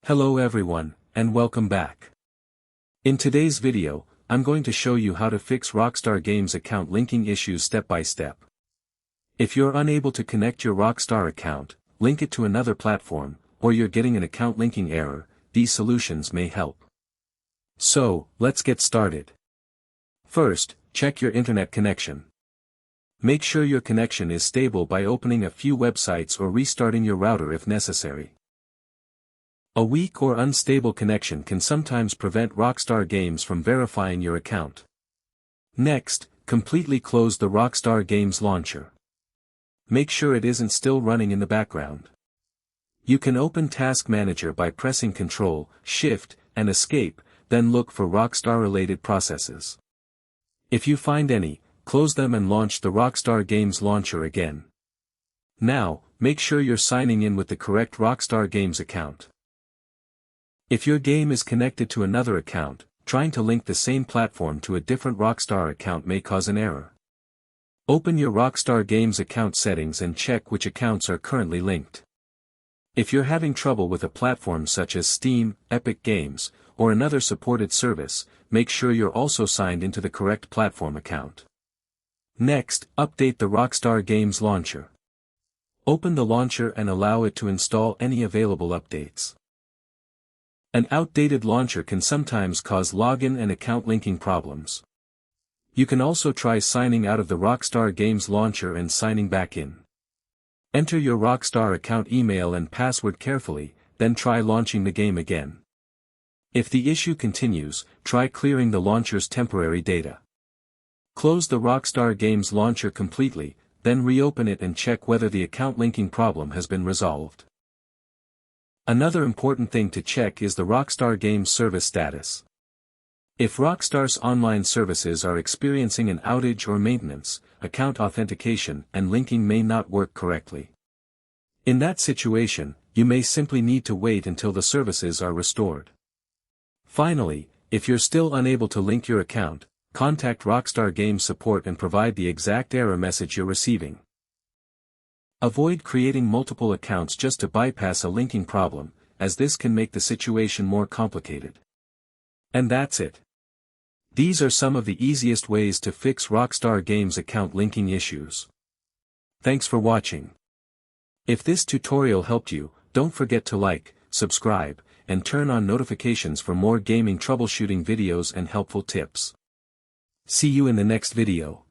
Hello everyone, and welcome back. In today's video, I'm going to show you how to fix Rockstar Games account linking issues step by step. If you're unable to connect your Rockstar account, link it to another platform, or you're getting an account linking error, these solutions may help. So, let's get started. First, check your internet connection. Make sure your connection is stable by opening a few websites or restarting your router if necessary. A weak or unstable connection can sometimes prevent Rockstar Games from verifying your account. Next, completely close the Rockstar Games launcher. Make sure it isn't still running in the background. You can open Task Manager by pressing Ctrl, Shift, and Escape, then look for Rockstar-related processes. If you find any, close them and launch the Rockstar Games launcher again. Now, make sure you're signing in with the correct Rockstar Games account. If your game is connected to another account, trying to link the same platform to a different Rockstar account may cause an error. Open your Rockstar Games account settings and check which accounts are currently linked. If you're having trouble with a platform such as Steam, Epic Games, or another supported service, make sure you're also signed into the correct platform account. Next, update the Rockstar Games launcher. Open the launcher and allow it to install any available updates. An outdated launcher can sometimes cause login and account linking problems. You can also try signing out of the Rockstar Games launcher and signing back in. Enter your Rockstar account email and password carefully, then try launching the game again. If the issue continues, try clearing the launcher's temporary data. Close the Rockstar Games launcher completely, then reopen it and check whether the account linking problem has been resolved. Another important thing to check is the Rockstar Games service status. If Rockstar's online services are experiencing an outage or maintenance, account authentication and linking may not work correctly. In that situation, you may simply need to wait until the services are restored. Finally, if you're still unable to link your account, contact Rockstar Games support and provide the exact error message you're receiving. Avoid creating multiple accounts just to bypass a linking problem, as this can make the situation more complicated. And that's it. These are some of the easiest ways to fix Rockstar Games account linking issues. Thanks for watching. If this tutorial helped you, don't forget to like, subscribe, and turn on notifications for more gaming troubleshooting videos and helpful tips. See you in the next video.